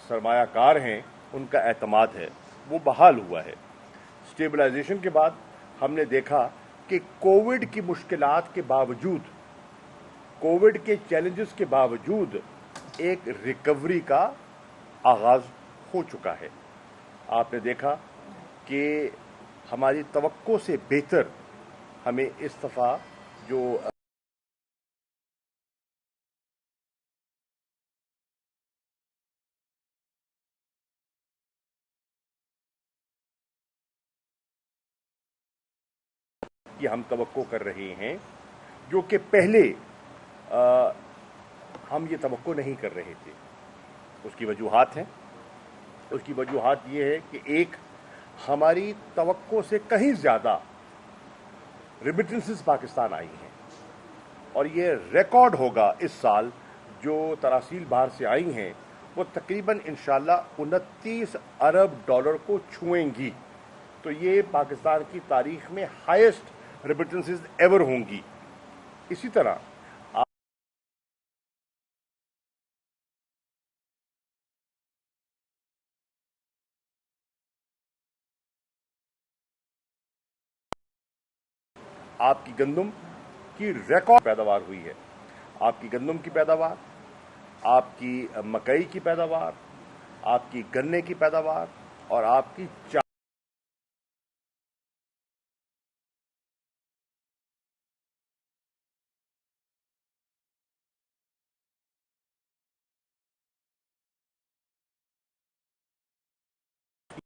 सरमायाकार हैं उनका एतमाद है वो बहाल हुआ है। स्टेबलाइजेशन के बाद हमने देखा कि कोविड की मुश्किलात के बावजूद, कोविड के चैलेंजेस के बावजूद एक रिकवरी का आगाज हो चुका है। आपने देखा कि हमारी तवक्को से बेहतर हमें इस दफा जो कि हम तवक्को कर रहे हैं, जो कि पहले हम ये तवक्को नहीं कर रहे थे। उसकी वजूहात हैं। उसकी वजूहात ये है कि एक, हमारी तवक्को से कहीं ज़्यादा रिमिटेंसेस पाकिस्तान आई हैं और ये रिकॉर्ड होगा इस साल। जो तरासील बाहर से आई हैं वो तकरीबन इंशाल्लाह 29 अरब डॉलर को छुएंगी। तो ये पाकिस्तान की तारीख में हाईएस्ट रेमिटेंसेस एवर होंगी। इसी तरह आपकी गंदम की रिकॉर्ड पैदावार हुई है। आपकी गंदम की पैदावार, आपकी मकई की पैदावार, आपकी गन्ने की पैदावार और आपकी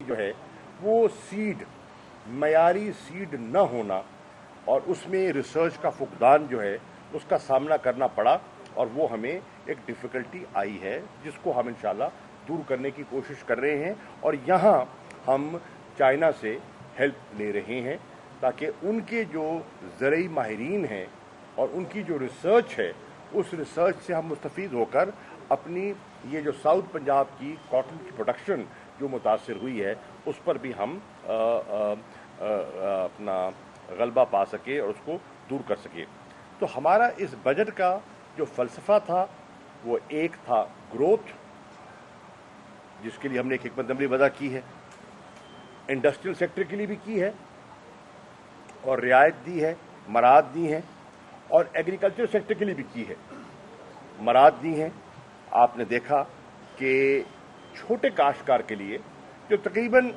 जो है वो सीड, मयारी सीड न होना और उसमें रिसर्च का फुकदान जो है उसका सामना करना पड़ा और वो हमें एक डिफ़िकल्टी आई है जिसको हम इंशाल्लाह दूर करने की कोशिश कर रहे हैं। और यहाँ हम चाइना से हेल्प ले रहे हैं ताकि उनके जो ज़रई माहिरीन हैं और उनकी जो रिसर्च है उस रिसर्च से हम मुस्तफ़ीद होकर अपनी ये जो साउथ पंजाब की कॉटन की प्रोडक्शन जो मुतासर हुई है उस पर भी हम अपना गलबा पा सके और उसको दूर कर सके। तो हमारा इस बजट का जो फ़लसफ़ा था वो एक था ग्रोथ, जिसके लिए हमने एक हिकमत अमली वज़ा की है, इंडस्ट्रियल सेक्टर के लिए भी की है और रियायत दी है, मराद दी हैं, और एग्रीकल्चर सेक्टर के लिए भी की है, मराद दी हैं। आपने देखा कि छोटे काश्तकार के लिए जो तकरीबन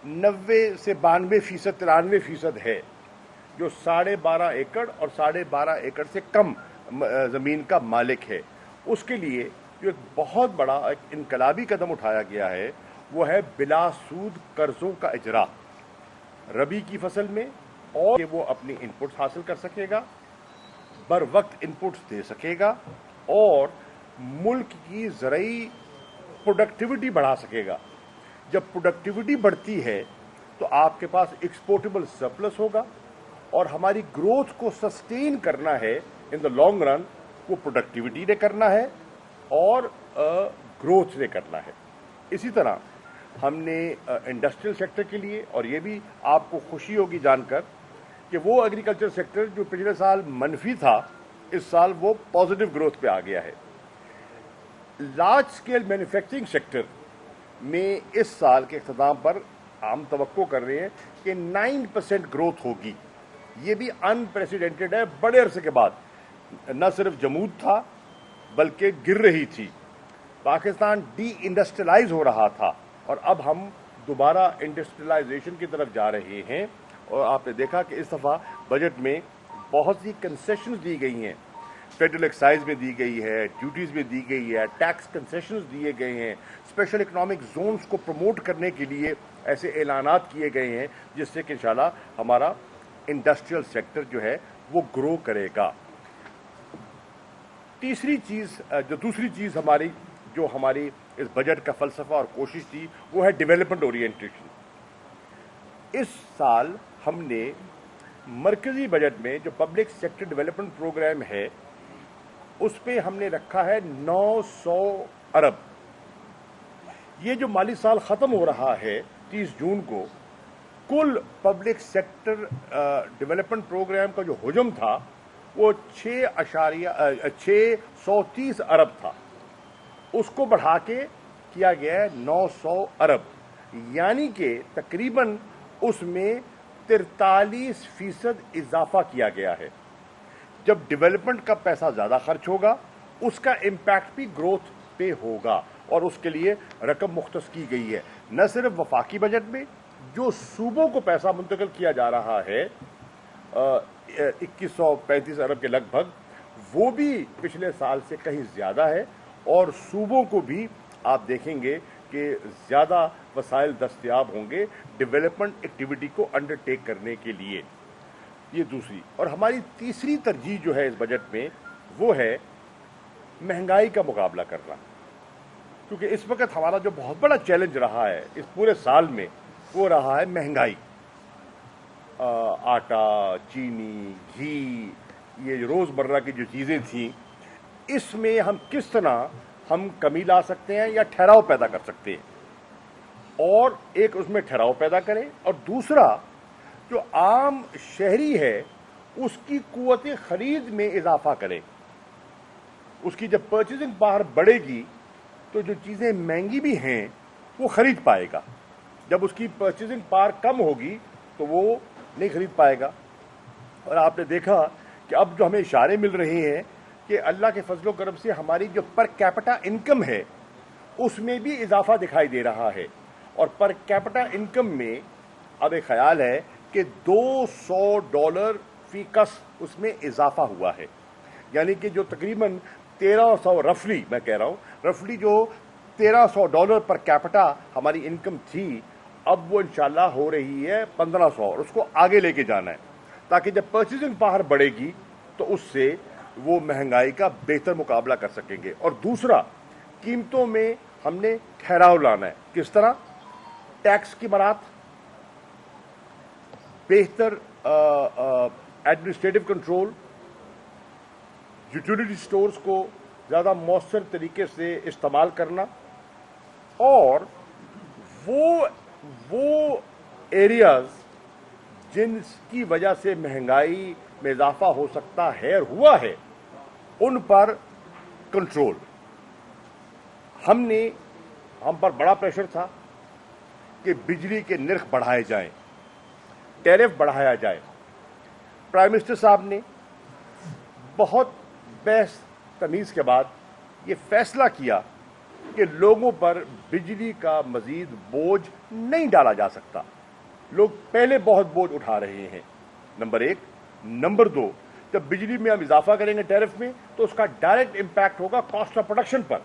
90 से 92%, 93% है, जो 12.5 एकड़ और 12.5 एकड़ से कम ज़मीन का मालिक है, उसके लिए जो एक बहुत बड़ा एक इनकलाबी कदम उठाया गया है वो है बिला सूद कर्ज़ों का इजरा रबी की फसल में, और वो अपनी इनपुट्स हासिल कर सकेगा, बर वक्त इनपुट्स दे सकेगा और मुल्क की ज़रई प्रोडक्टिविटी बढ़ा सकेगा। जब प्रोडक्टिविटी बढ़ती है तो आपके पास एक्सपोर्टेबल सरप्लस होगा और हमारी ग्रोथ को सस्टेन करना है इन द लॉन्ग रन, वो प्रोडक्टिविटी ने करना है और ग्रोथ ने करना है। इसी तरह हमने इंडस्ट्रियल सेक्टर के लिए, और ये भी आपको खुशी होगी जानकर कि वो एग्रीकल्चर सेक्टर जो पिछले साल मनफी था इस साल वो पॉजिटिव ग्रोथ पे आ गया है। लार्ज स्केल मैन्युफैक्चरिंग सेक्टर में इस साल के इख्तिताम पर हम तवक्को कर रहे हैं कि 9% ग्रोथ होगी। ये भी अनप्रेसिडेंटेड है। बड़े अरसे के बाद न सिर्फ जमूद था बल्कि गिर रही थी, पाकिस्तान डी इंडस्ट्रियलाइज हो रहा था और अब हम दोबारा इंडस्ट्रियलाइजेशन की तरफ जा रहे हैं। और आपने देखा कि इस दफ़ा बजट में बहुत सी कंसेशंस दी गई हैं, फेडरल एक्साइज में दी गई है, ड्यूटीज़ में दी गई है, टैक्स कंसेशंस दिए गए हैं, स्पेशल इकोनॉमिक जोन्स को प्रमोट करने के लिए ऐसे ऐलानात किए गए हैं जिससे कि इंशाल्लाह हमारा इंडस्ट्रियल सेक्टर जो है वो ग्रो करेगा। दूसरी चीज़ हमारी इस बजट का फ़लसफ़ा और कोशिश थी वो है डेवलपमेंट ओरिएंटेशन। इस साल हमने मरकज़ी बजट में जो पब्लिक सेक्टर डेवलपमेंट प्रोग्राम है उस पे हमने रखा है 900 अरब। ये जो माली साल ख़त्म हो रहा है 30 जून को, कुल पब्लिक सेक्टर डेवलपमेंट प्रोग्राम का जो हुजम था वो 630 अरब था। उसको बढ़ा के کیا گیا ہے 900 ارب, یعنی کہ تقریباً اس میں 43% اضافہ کیا گیا ہے. جب ڈیولپمنٹ کا پیسہ زیادہ خرچ ہوگا اس کا امپیکٹ بھی گروتھ پہ ہوگا, اور اس کے لیے رقم مختص کی گئی ہے. نہ صرف وفاقی بجٹ میں جو صوبوں کو پیسہ منتقل کیا جا رہا ہے 2135 ارب کے لگ بھگ, وہ بھی پچھلے سال سے کہیں زیادہ ہے, اور صوبوں کو بھی آپ دیکھیں گے کہ زیادہ وسائل دستیاب ہوں گے ڈیولپمنٹ ایکٹیویٹی کو انڈر ٹیک کرنے کے لیے. یہ دوسری. اور ہماری تیسری ترجیح جو ہے اس بجٹ میں وہ ہے مہنگائی کا مقابلہ کرنا, کیونکہ اس وقت ہمارا جو بہت بڑا چیلنج رہا ہے اس پورے سال میں وہ رہا ہے مہنگائی. آٹا, چینی, گھی, یہ روزمرہ کی جو چیزیں تھیں اس میں ہم کس طرح ہم کمی لا سکتے ہیں یا ٹھہراؤ پیدا کر سکتے ہیں, اور ایک اس میں ٹھہراؤ پیدا کریں, اور دوسرا جو عام شہری ہے اس کی قوت خرید میں اضافہ کریں. اس کی جب پرچیزنگ پاور بڑھے گی تو جو چیزیں مہنگی بھی ہیں وہ خرید پائے گا. جب اس کی پرچیزنگ پاور کم ہوگی تو وہ نہیں خرید پائے گا. اور آپ نے دیکھا کہ اب جو ہمیں اشارے مل رہے ہیں کہ اللہ کے فضل و کرم سے ہماری جو پر کیپٹا انکم ہے اس میں بھی اضافہ دکھائی دے رہا ہے, اور پر کیپٹا انکم میں اب ایک خیال ہے کہ $200 فی کس اس میں اضافہ ہوا ہے. یعنی کہ جو تقریباً 1300 رفلی, میں کہہ رہا ہوں رفلی جو $1300 پر کیپٹا ہماری انکم تھی, اب وہ انشاءاللہ ہو رہی ہے 1500, اور اس کو آگے لے کے جانا ہے تاکہ جب پرچیزنگ پاور بڑھے گی تو اس سے وہ مہنگائی کا بہتر مقابلہ کر سکیں گے. اور دوسرا, قیمتوں میں ہم نے ٹھہراؤ لانا ہے. کس طرح؟ ٹیکس کی برات, بہتر ایڈمنسٹریٹو کنٹرول, یوٹیلیٹی سٹورز کو زیادہ مؤثر طریقے سے استعمال کرنا, اور وہ ایریاز جن کی وجہ سے مہنگائی میں اضافہ ہو سکتا ہے اور ہوا ہے ان پر کنٹرول. ہم پر بڑا پریشر تھا کہ بجلی کے نرخ بڑھائے جائیں, ٹیرف بڑھایا جائے. پرائم منسٹر صاحب نے بہت بحث تمیز کے بعد یہ فیصلہ کیا کہ لوگوں پر بجلی کا مزید بوجھ نہیں ڈالا جا سکتا. لوگ پہلے بہت بوجھ اٹھا رہے ہیں, نمبر ایک. نمبر دو, جب بجلی میں ہم اضافہ کریں گے ٹیرف میں تو اس کا ڈائریکٹ امپیکٹ ہوگا کاسٹ آف پروڈکشن پر.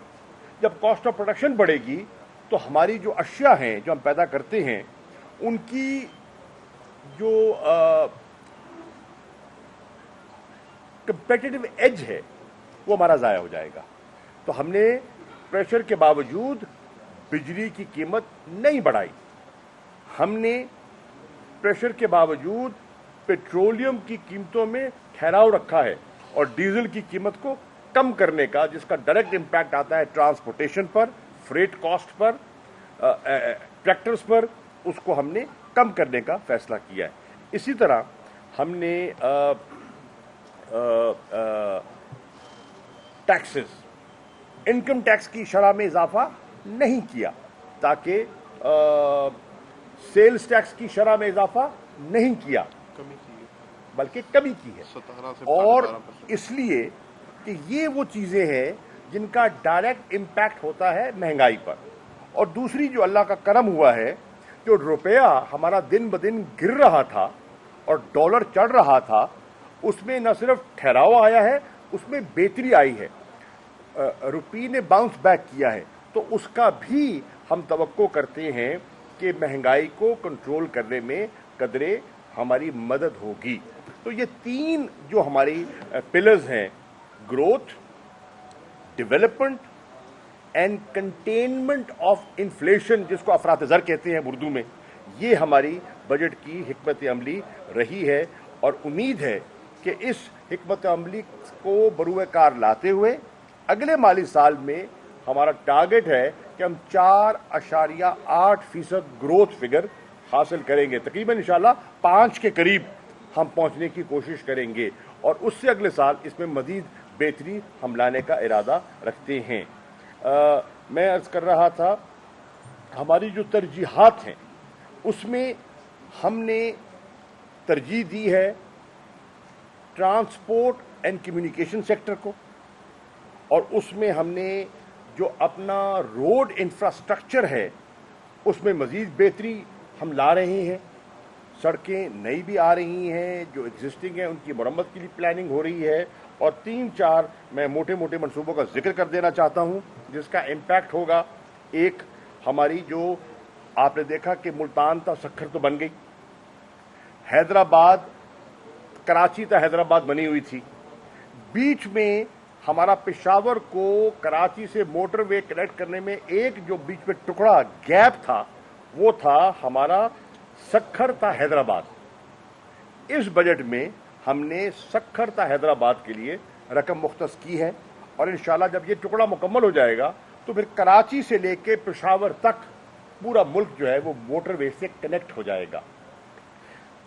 جب کاسٹ آف پروڈکشن بڑھے گی تو ہماری جو اشیاء ہیں جو ہم پیدا کرتے ہیں ان کی جو کمپیٹیٹو ایج ہے وہ ہمارا ضائع ہو جائے گا. تو ہم نے پریشر کے باوجود بجلی کی قیمت نہیں بڑھائی. ہم نے پریشر کے باوجود پیٹرولیم کی قیمتوں میں ٹھہراؤ رکھا ہے, اور ڈیزل کی قیمت کو کم کرنے کا, جس کا ڈائریکٹ امپیکٹ آتا ہے ٹرانسپورٹیشن پر, فریٹ کاسٹ پر, ٹریکٹرز پر, اس کو ہم نے کم کرنے کا فیصلہ کیا ہے. اسی طرح ہم نے ٹیکسز, انکم ٹیکس کی شرح میں اضافہ نہیں کیا تاکہ سیلز ٹیکس کی شرح میں اضافہ نہیں کیا بلکہ کمی کی ہے. اور اس لیے کہ یہ وہ چیزیں ہیں جن کا ڈائریکٹ امپیکٹ ہوتا ہے مہنگائی پر. اور دوسری جو اللہ کا کرم ہوا ہے, جو روپیہ ہمارا دن بدن گر رہا تھا اور ڈالر چڑھ رہا تھا, اس میں نہ صرف ٹھہراؤ آیا ہے, اس میں بہتری آئی ہے. روپی نے باؤنس بیک کیا ہے, تو اس کا بھی ہم توقع کرتے ہیں کہ مہنگائی کو کنٹرول کرنے میں قدرے ہماری مدد ہوگی. تو یہ تین جو ہماری پلرز ہیں, growth, development and containment of inflation, جس کو افراط زر کہتے ہیں اردو میں, یہ ہماری بجٹ کی حکمت عملی رہی ہے. اور امید ہے کہ اس حکمت عملی کو بروئے کار لاتے ہوئے اگلے مالی سال میں ہمارا ٹارگٹ ہے کہ ہم 4.8% گروتھ فگر حاصل کریں گے. تقریباً انشاءاللہ 5 کے قریب ہم پہنچنے کی کوشش کریں گے, اور اس سے اگلے سال اس میں مزید بہتری ہم لانے کا ارادہ رکھتے ہیں. میں عرض کر رہا تھا ہماری جو ترجیحات ہیں اس میں ہم نے ترجیح دی ہے ٹرانسپورٹ اینڈ کمیونیکیشن سیکٹر کو، اور اس میں ہم نے جو اپنا روڈ انفراسٹرکچر ہے اس میں مزید بہتری ہم لا رہے ہیں. سڑکیں نئی بھی آ رہی ہیں، جو ایگزسٹنگ ہیں ان کی مرمت کے لیے پلاننگ ہو رہی ہے، اور 3-4 میں موٹے موٹے منصوبوں کا ذکر کر دینا چاہتا ہوں جس کا امپیکٹ ہوگا. ایک ہماری جو آپ نے دیکھا کہ ملتان تا سکھر تو بن گئی، حیدرآباد کراچی تا حیدرآباد بنی ہوئی تھی، بیچ میں ہمارا پشاور کو کراچی سے موٹر وے کنیکٹ کرنے میں ایک جو بیچ میں ٹکڑا گیپ تھا وہ تھا ہمارا سکھر تا حیدرآباد. اس بجٹ میں ہم نے سکھر تا حیدرآباد کے لیے رقم مختص کی ہے، اور انشاءاللہ جب یہ ٹکڑا مکمل ہو جائے گا تو پھر کراچی سے لے کے پشاور تک پورا ملک جو ہے وہ موٹر وے سے کنیکٹ ہو جائے گا.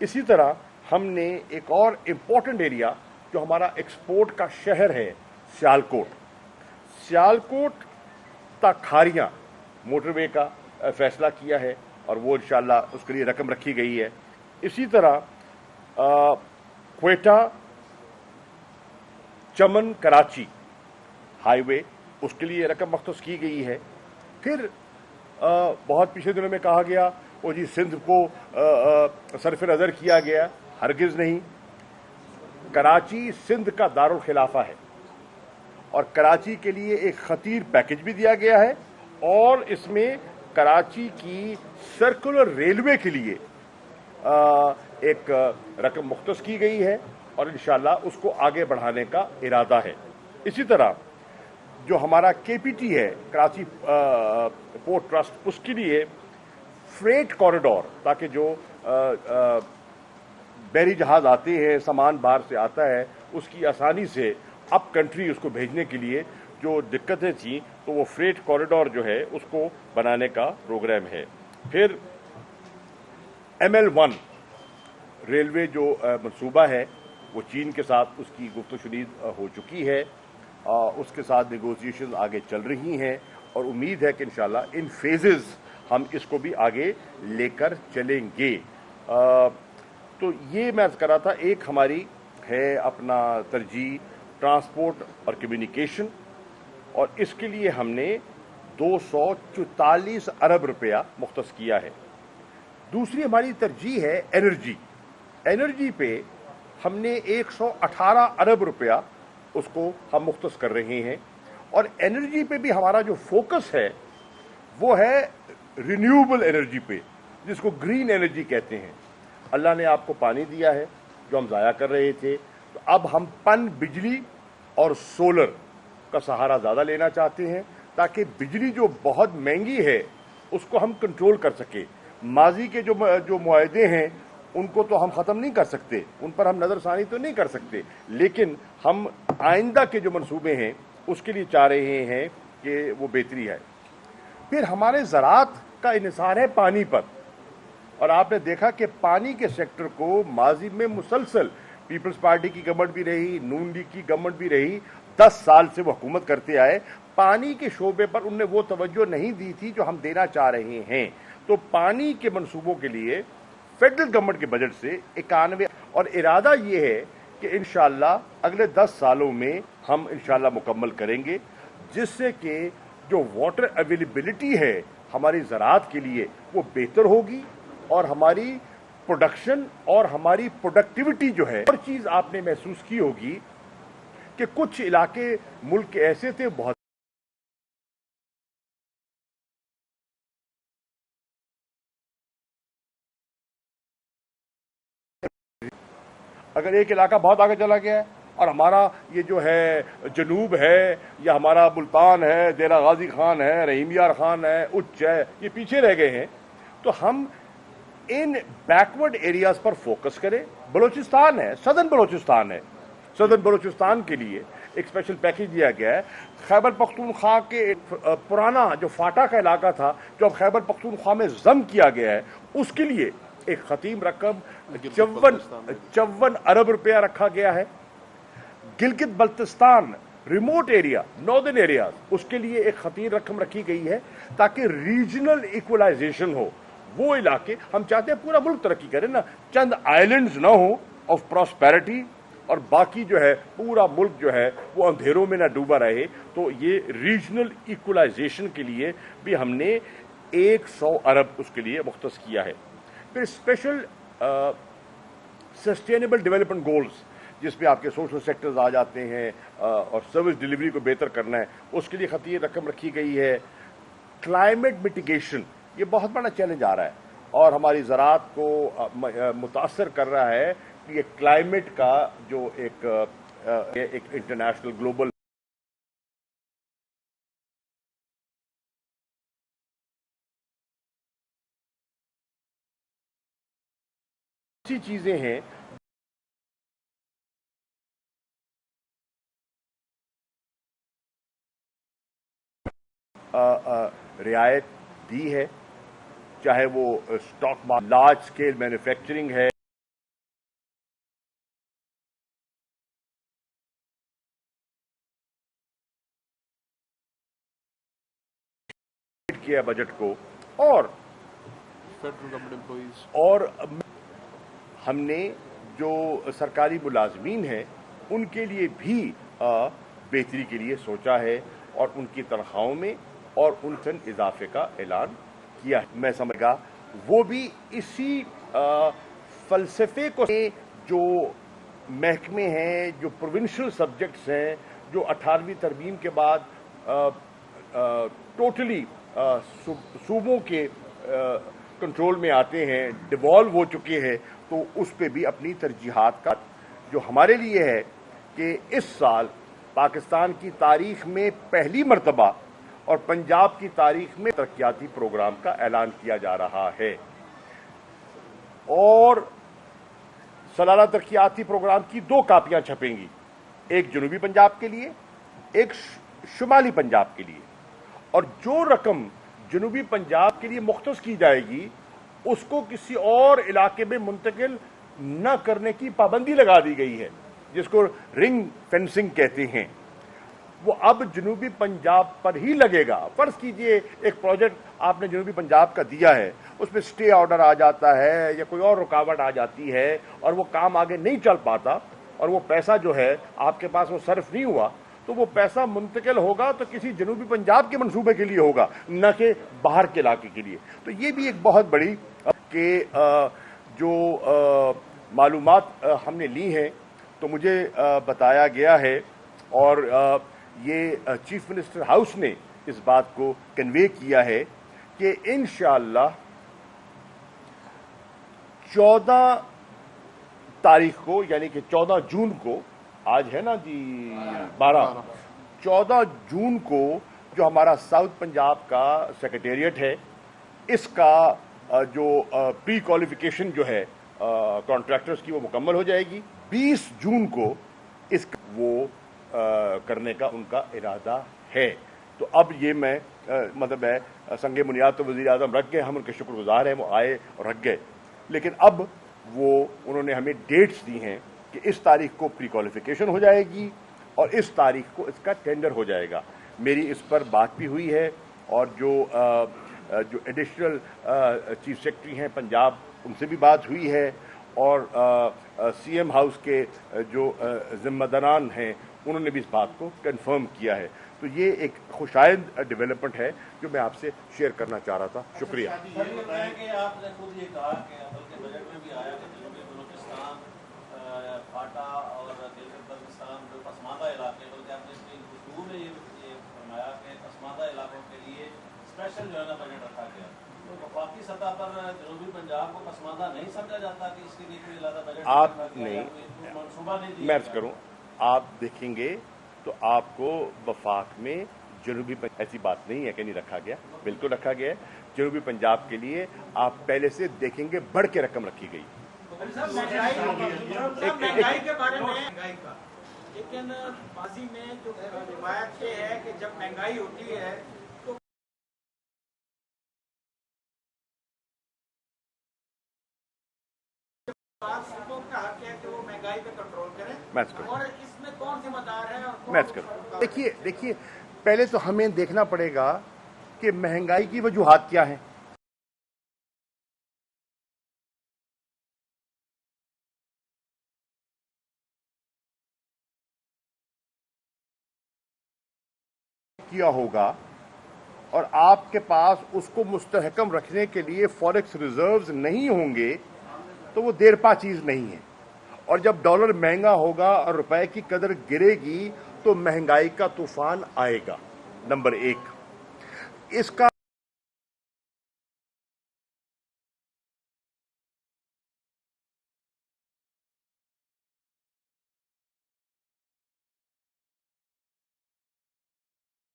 اسی طرح ہم نے ایک اور امپورٹنٹ ایریا جو ہمارا ایکسپورٹ کا شہر ہے سیالکوٹ تا کھاریاں موٹر وے کا فیصلہ کیا ہے، اور وہ انشاءاللہ اس کے لیے رقم رکھی گئی ہے. اسی طرح کوئٹہ چمن کراچی ہائی وے اس کے لیے رقم مختص کی گئی ہے. پھر بہت پچھلے دنوں میں کہا گیا وہ جی سندھ کو صرف نظر کیا گیا، ہرگز نہیں. کراچی سندھ کا دارالخلافہ ہے، اور کراچی کے لیے ایک خطیر پیکج بھی دیا گیا ہے، اور اس میں کراچی کی سرکولر ریلوے کے لیے ایک رقم مختص کی گئی ہے، اور انشاءاللہ اس کو آگے بڑھانے کا ارادہ ہے. اسی طرح جو ہمارا کے پی ٹی ہے کراچی پورٹ ٹرسٹ، اس کے لیے فریٹ کوریڈور، تاکہ جو بحری جہاز آتے ہیں، سامان باہر سے آتا ہے، اس کی آسانی سے اپ کنٹری اس کو بھیجنے کے لیے جو دقتیں تھیں تو وہ فریٹ کوریڈور جو ہے اس کو بنانے کا پروگرام ہے. پھر ML1 ریلوے جو منصوبہ ہے وہ چین کے ساتھ اس کی گفت و شنید ہو چکی ہے، اس کے ساتھ نیگوسیشن آگے چل رہی ہیں، اور امید ہے کہ انشاءاللہ ان فیزز ہم اس کو بھی آگے لے کر چلیں گے. تو یہ میں عرض کر رہا تھا، ایک ہماری ہے اپنا ترجیح ٹرانسپورٹ اور کمیونیکیشن، اور اس کے لیے ہم نے 244 ارب روپیہ مختص کیا ہے. دوسری ہماری ترجیح ہے انرجی پہ ہم نے 118 ارب روپیہ اس کو ہم مختص کر رہے ہیں، اور انرجی پہ بھی ہمارا جو فوکس ہے وہ ہے رینیوبل انرجی پہ، جس کو گرین انرجی کہتے ہیں. اللہ نے آپ کو پانی دیا ہے جو ہم ضائع کر رہے تھے، تو اب ہم پن بجلی اور سولر کا سہارا زیادہ لینا چاہتے ہیں، تاکہ بجلی جو بہت مہنگی ہے اس کو ہم کنٹرول کر سکیں. ماضی کے جو معاہدے ہیں ان کو تو ہم ختم نہیں کر سکتے، ان پر ہم نظر ثانی تو نہیں کر سکتے، لیکن ہم آئندہ کے جو منصوبے ہیں اس کے لیے چاہ رہے ہیں کہ وہ بہتری ہے. پھر ہمارے زراعت کا انحصار ہے پانی پر، اور آپ نے دیکھا کہ پانی کے سیکٹر کو ماضی میں مسلسل پیپلز پارٹی کی گورنمنٹ بھی رہی، نون لیگ کی گورنمنٹ بھی رہی، 10 سال سے وہ حکومت کرتے آئے، پانی کے شعبے پر ان نے وہ توجہ نہیں دی تھی جو ہم دینا چاہ رہے ہیں. تو پانی کے منصوبوں کے لیے فیڈرل گورنمنٹ کے بجٹ سے 91، اور ارادہ یہ ہے کہ انشاءاللہ اگلے 10 سالوں میں ہم انشاءاللہ مکمل کریں گے، جس سے کہ جو واٹر اویلیبلٹی ہے ہماری زراعت کے لیے وہ بہتر ہوگی، اور ہماری پروڈکشن اور ہماری پروڈکٹیوٹی جو ہے. اور چیز آپ نے محسوس کی ہوگی کہ کچھ علاقے ملک کے ایسے تھے بہت اگر ایک علاقہ بہت آگے چلا گیا ہے اور ہمارا یہ جو ہے جنوب ہے یا ہمارا ملتان ہے، دیرہ غازی خان ہے، رحیم یار خان ہے، اچ ہے، یہ پیچھے رہ گئے ہیں، تو ہم ان بیکورڈ ایریاز پر فوکس کریں. بلوچستان ہے، سدرن بلوچستان کے لیے ایک اسپیشل پیکج دیا گیا ہے. خیبر پختونخوا کے پرانا جو فاٹا کا علاقہ تھا جو اب خیبر پختونخوا میں ضم کیا گیا ہے، اس کے لیے ایک خطیم رقم 54 ارب روپیہ رکھا گیا ہے. Gilgit Baltistan remote area, northern areas, उसके लिए एक खतीर रकम रखी गई है ताकि रीजनल इक्वलाइजेशन हो। वो इलाके हम चाहते हैं पूरा मुल्क तरक्की करे ना, चंद आइलैंड्स ना हो ऑफ प्रॉस्पेरिटी और बाकी जो है पूरा मुल्क जो है वो अंधेरों में ना डूबा रहे। तो ये रीजनल इक्वलाइजेशन के लिए भी हमने 100 अरब उसके लिए मुख्तस किया है। फिर स्पेशल सस्टेनेबल डेवलपमेंट गोल्स जिसमें आपके सोशल सेक्टर्स आ जाते हैं और सर्विस डिलीवरी को बेहतर करना है, उसके लिए खतीर रकम रखी गई है। क्लाइमेट मिटिगेशन ये बहुत बड़ा चैलेंज आ रहा है और हमारी ज़राअत को मुतासर कर रहा है कि ये क्लाइमेट का जो एक इंटरनेशनल ग्लोबल ऐसी चीज़ें हैं रियायत दी है, चाहे वो स्टॉक लार्ज स्केल मैन्युफैक्चरिंग है, किया बजट को, और फेडरल गवर्नमेंट एम्प्लॉइज और हमने जो सरकारी मुलाजमीन हैं उनके लिए भी बेहतरी के लिए सोचा है और उनकी तनख्वाहों में और उनसे इजाफे का ऐलान किया है। मैं समझा वो भी इसी फलसफे को, जो महकमे हैं, जो प्रोविंशियल सब्जेक्ट्स हैं, जो 18वीं तरमीम के बाद टोटली सूबों के कंट्रोल में आते हैं, डिवॉल्व हो चुके हैं, तो उस पे भी अपनी तरजीहात का जो हमारे लिए है कि इस साल पाकिस्तान की तारीख में पहली मर्तबा और पंजाब की तारीख में तरक्याती प्रोग्राम का ऐलान किया जा रहा है। और सालाना तरक्याती प्रोग्राम की 2 कापियां छपेंगी, एक जनूबी पंजाब के लिए, एक शुमाली पंजाब के लिए। और जो रकम जनूबी पंजाब के लिए मुख्तस की जाएगी उसको किसी और इलाके में मुंतकिल न करने की पाबंदी लगा दी गई है, जिसको रिंग फेंसिंग कहते हैं। वो अब जनूबी पंजाब पर ही लगेगा। फर्ज कीजिए एक प्रोजेक्ट आपने जनूबी पंजाब का दिया है, उसमें स्टे ऑर्डर आ जाता है या कोई और रुकावट आ जाती है और वो काम आगे नहीं चल पाता और वो पैसा जो है आपके पास वो सर्फ नहीं हुआ, तो वो पैसा मुंतकिल होगा तो किसी जनूबी पंजाब के मंसूबे के लिए होगा, न कि बाहर के इलाके के लिए। तो ये भी एक बहुत बड़ी कि जो मालूमात हमने ली हैं, तो मुझे बताया गया है और ये चीफ मिनिस्टर हाउस ने इस बात को कन्वे किया है कि इंशाअल्लाह 14 तारीख को, यानी कि 14 जून को, आज है ना जी 14 जून को जो हमारा साउथ पंजाब का सेक्रेटेरिएट है, इसका जो प्री क्वालिफिकेशन जो है कॉन्ट्रैक्टर्स की वो मुकम्मल हो जाएगी। 20 जून को इसका वो करने का उनका इरादा है। तो अब ये मैं मतलब है संगे बुनियाद तो वज़ीर आज़म रख गए, हम उनके शुक्रगुजार हैं, वो आए और रख गए, लेकिन अब वो उन्होंने हमें डेट्स दी हैं कि इस तारीख को प्री क्वालिफिकेशन हो जाएगी और इस तारीख को इसका टेंडर हो जाएगा। मेरी इस पर बात भी हुई है और जो एडिशनल चीफ सेक्रेटरी हैं पंजाब, उनसे भी बात हुई है और सीएम हाउस के जो जिम्मेदारान हैं उन्होंने भी इस बात को कंफर्म किया है। तो ये एक खुशायद डेवलपमेंट है जो मैं आपसे शेयर करना चाह रहा था। शुक्रिया। आपने खुद ये कहा कि बल्कि बजट में भी आया कि जनूबी बलूचिस्तान, फाटा और गिलगित-बल्तिस्तान जो पसमानदा इलाके, बल्कि आपने इसमें गुफ्तगू में ये फरमाया कि पसमानदा इलाकों के लिए स्पेशल जो है ना बजट रखा गया। तो वफाकी सतह पर जनूबी पंजाब को पसमानदा नहीं समझा जाता कि इसके लिए कोई ज़्यादा बजट आप नहीं, मनसूबा नहीं मैं अर्ज करूँ, आप देखेंगे तो आपको वफाक में जनूबी ऐसी बात नहीं है कि नहीं रखा गया, बिल्कुल रखा गया है। जनूबी पंजाब के लिए आप पहले से देखेंगे बढ़ के रकम रखी गई। महंगाई के बारे में, महंगाई का, लेकिन माजी में जो रिवायत ये है कि जब महंगाई होती है बात सूबों का हक है कि वो महंगाई पे कंट्रोल करें। मैच करो। और इसमें कौन जिम्मेदार है और कौन मैच करो। देखिए पहले तो हमें देखना पड़ेगा कि महंगाई की वजूहात क्या है। किया होगा और आपके पास उसको मुस्तहकम रखने के लिए फॉरेक्स रिजर्व्स नहीं होंगे तो वो देरपा चीज नहीं है। और जब डॉलर महंगा होगा और रुपए की कदर गिरेगी तो महंगाई का तूफान आएगा। नंबर एक, इसका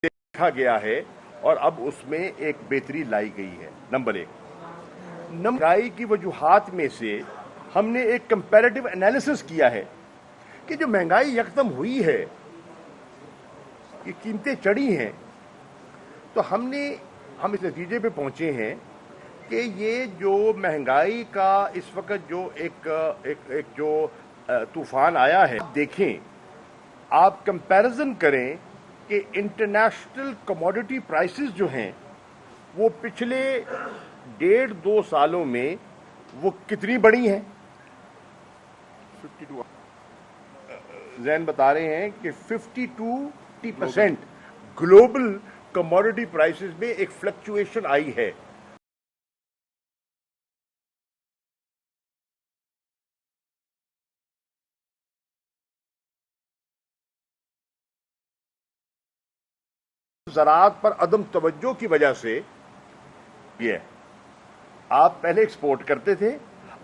देखा गया है और अब उसमें एक बेहतरी लाई गई है। नंबर एक, महंगाई की वजूहात में से हमने एक कंपैरेटिव एनालिसिस किया है कि जो महंगाई यकदम हुई है, ये कीमतें चढ़ी हैं, तो हम इस नतीजे पे पहुंचे हैं कि ये जो महंगाई का इस वक्त जो एक जो तूफान आया है, देखें आप कंपैरिजन करें कि इंटरनेशनल कमोडिटी प्राइसेस जो हैं वो पिछले 1.5-2 सालों में वो कितनी बढ़ी हैं। 52 जैन बता रहे हैं कि 52% ग्लोबल कमोडिटी प्राइसेस में एक फ्लक्चुएशन आई है। ज़राअत पर अदम तवज्जो की वजह से ये आप पहले एक्सपोर्ट करते थे,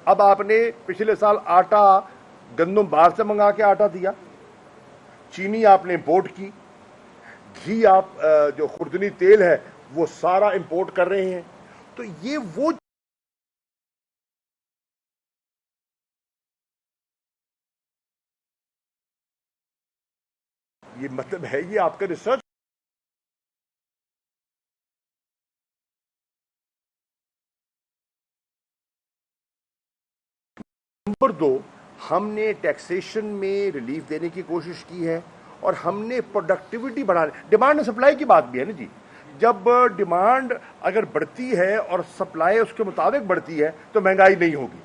अब आपने पिछले साल आटा गंदम बाहर से मंगा के आटा दिया, चीनी आपने इंपोर्ट की, घी आप जो खुर्दनी तेल है वो सारा इंपोर्ट कर रहे हैं। तो ये वो ये मतलब है ये आपका रिसर्च। नंबर 2, हमने टैक्सेशन में रिलीफ देने की कोशिश की है और हमने प्रोडक्टिविटी बढ़ाने, डिमांड और सप्लाई की बात भी है ना जी। जब डिमांड अगर बढ़ती है और सप्लाई उसके मुताबिक बढ़ती है तो महंगाई नहीं होगी।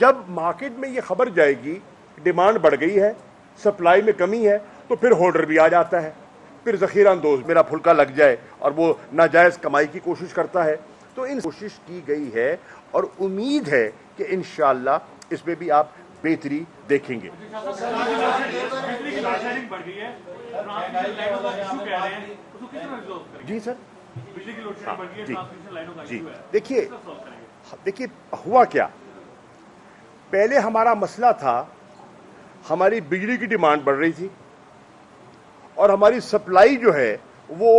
जब मार्केट में ये खबर जाएगी डिमांड बढ़ गई है, सप्लाई में कमी है, तो फिर होल्डर भी आ जाता है, फिर जखीरा अंदोज मेरा फुल्का लग जाए और वो नाजायज कमाई की कोशिश करता है। तो इन कोशिश की गई है और उम्मीद है कि इंशाअल्लाह इसमें भी आप बेहतरी देखेंगे। जी सर, जी देखिए हुआ क्या, पहले हमारा मसला था हमारी बिजली की डिमांड बढ़ रही थी और हमारी सप्लाई जो है वो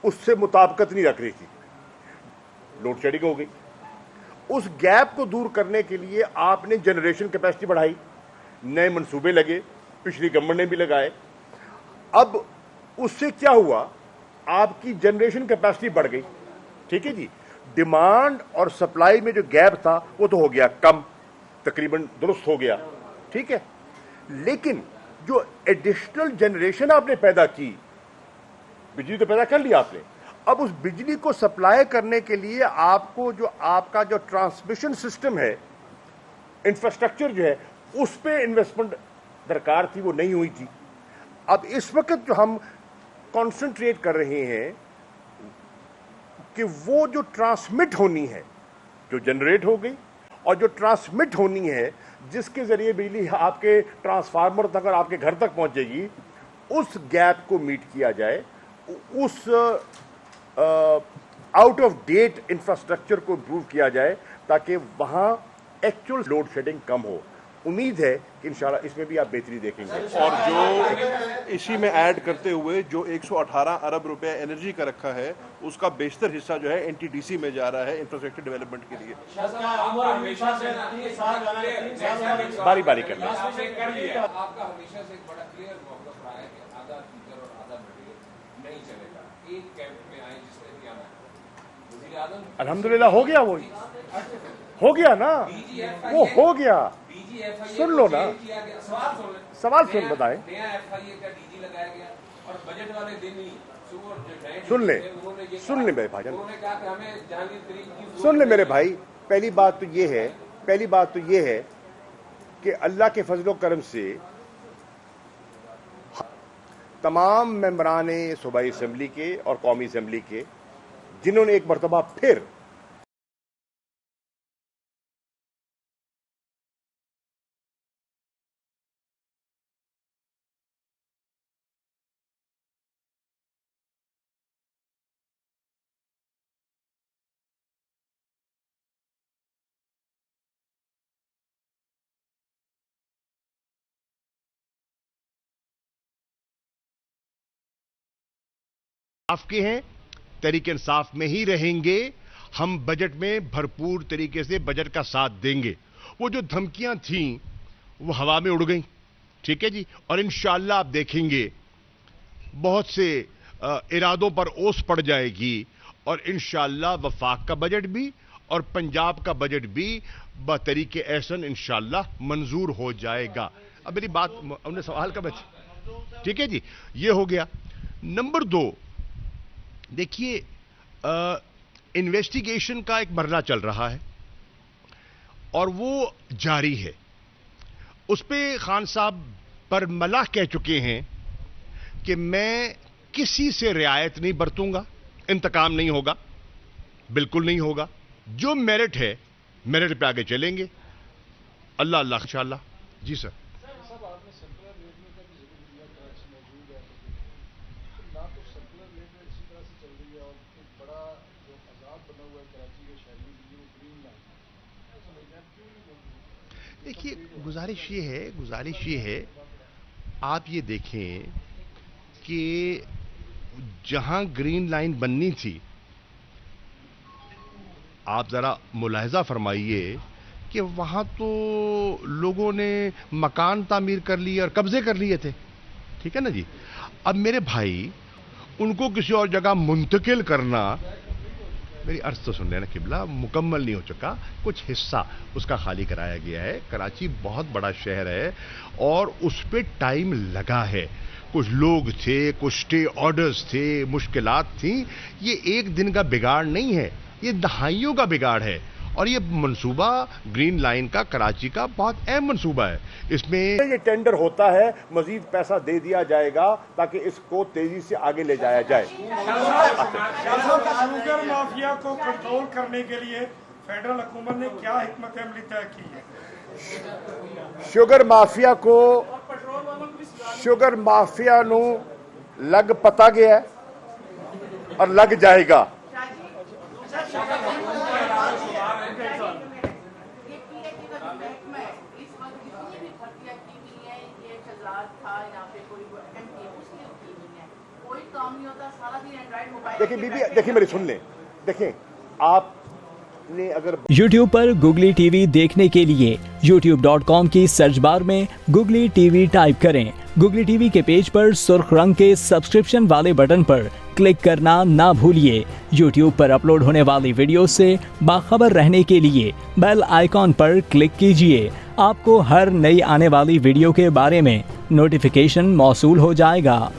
उससे मुताबिकत नहीं रख रही थी, लोड शेडिंग हो गई। उस गैप को दूर करने के लिए आपने जनरेशन कैपेसिटी बढ़ाई, नए मंसूबे लगे, पिछली गवर्नमेंट ने भी लगाए। अब उससे क्या हुआ, आपकी जनरेशन कैपेसिटी बढ़ गई, ठीक है जी। डिमांड और सप्लाई में जो गैप था वो तो हो गया कम, तकरीबन दुरुस्त हो गया, ठीक है। लेकिन जो एडिशनल जनरेशन आपने पैदा की, बिजली तो पैदा कर ली आपने, अब उस बिजली को सप्लाई करने के लिए आपको जो आपका जो ट्रांसमिशन सिस्टम है, इंफ्रास्ट्रक्चर जो है, उस पे इन्वेस्टमेंट दरकार थी, वो नहीं हुई थी। अब इस वक्त जो हम कॉन्सेंट्रेट कर रहे हैं कि वो जो ट्रांसमिट होनी है, जो जनरेट हो गई और जो ट्रांसमिट होनी है, जिसके जरिए बिजली आपके ट्रांसफार्मर तक और आपके घर तक पहुंचेगी, उस गैप को मीट किया जाए, उस आउट ऑफ डेट इंफ्रास्ट्रक्चर को इंप्रूव किया जाए ताकि वहां एक्चुअल लोड शेडिंग कम हो। उम्मीद है कि इंशाल्लाह इसमें भी आप बेहतरी देखेंगे। और जो इसी में ऐड करते हुए जो 118 अरब रुपए एनर्जी का रखा है, उसका बेशतर हिस्सा जो है एनटीडीसी में जा रहा है इंफ्रास्ट्रक्चर डेवलपमेंट के लिए। बारी बारी करना आपका हमेशा से एक बड़ा क्लियर मौका रहा है कि आधा फीचर और आधा मटेरियल नहीं चलेगा। एक कैंप में आए जिसने किया ना, वज़ीर आज़म अल्हम्दुलिल्लाह हो गया वही। हो गया ना, वो हो गया। DGFIA सुन लो ना, सवाल सुन बताएं। नया FIA का DG लगाया गया और बजट वाले दिन ही सुन ले मेरे भाईजान, उन्होंने कहा कि हमें जहांगीर तरीन की सुन ले मेरे भाई। पहली बात तो ये है कि अल्लाह के फजलो करम से तमाम मेंबरान सूबाई असेंबली के और कौमी असेंबली के, जिन्होंने एक मरतबा फिर इंसाफ के हैं, तहरीक इंसाफ में ही रहेंगे। हम बजट में भरपूर तरीके से बजट का साथ देंगे। वो जो धमकियां थीं वो हवा में उड़ गई, ठीक है जी। और इंशाअल्लाह आप देखेंगे बहुत से इरादों पर ओस पड़ जाएगी और इंशाअल्लाह वफाक का बजट भी और पंजाब का बजट भी बतरीके एहसन इंशाअल्लाह मंजूर हो जाएगा। अब मेरी बात उन्हें सवाल का बच, ठीक है जी। ये हो गया। नंबर 2, देखिए इन्वेस्टिगेशन का एक मरना चल रहा है और वो जारी है। उस पे खान साहब पर मलाह कह चुके हैं कि मैं किसी से रियायत नहीं बरतूंगा, इंतकाम नहीं होगा, बिल्कुल नहीं होगा। जो मेरिट है मेरिट पे आगे चलेंगे। अल्लाह अल्लाह इंशाअल्लाह। जी सर। देखिए गुजारिश ये है आप ये देखें कि जहां ग्रीन लाइन बननी थी, आप जरा मुलाहिजा फरमाइए कि वहां तो लोगों ने मकान तामीर कर लिए और कब्जे कर लिए थे, ठीक है ना जी। अब मेरे भाई उनको किसी और जगह मुंतकिल करना, मेरी अर्ज तो सुन लेना किबला, मुकम्मल नहीं हो चुका, कुछ हिस्सा उसका खाली कराया गया है। कराची बहुत बड़ा शहर है और उस पे टाइम लगा है। कुछ लोग थे, कुछ स्टे ऑर्डर्स थे, मुश्किलात थी। ये एक दिन का बिगाड़ नहीं है, ये दहाइयों का बिगाड़ है। और ये मंसूबा ग्रीन लाइन का कराची का बहुत अहम मंसूबा है। इसमें ये टेंडर होता है, मजीद पैसा दे दिया जाएगा ताकि इसको तेजी से आगे ले जाया जाए। शुगर माफिया को कंट्रोल करने के लिए फेडरल हुकूमत ने क्या हिकमत अमली तय की है? शुगर माफिया नू लग पता गया है और लग जाएगा। देखिए बीबी, देखिए मेरी सुन लें, देखें आपने अगर YouTube पर गुगली टीवी देखने के लिए youtube.com की सर्च बार में गुगली टीवी टाइप करें। गुगली टीवी के पेज पर सुर्ख रंग के सब्सक्रिप्शन वाले बटन पर क्लिक करना ना भूलिए। YouTube पर अपलोड होने वाली वीडियो से बाखबर रहने के लिए बेल आइकॉन पर क्लिक कीजिए। आपको हर नई आने वाली वीडियो के बारे में नोटिफिकेशन मौसूल हो जाएगा।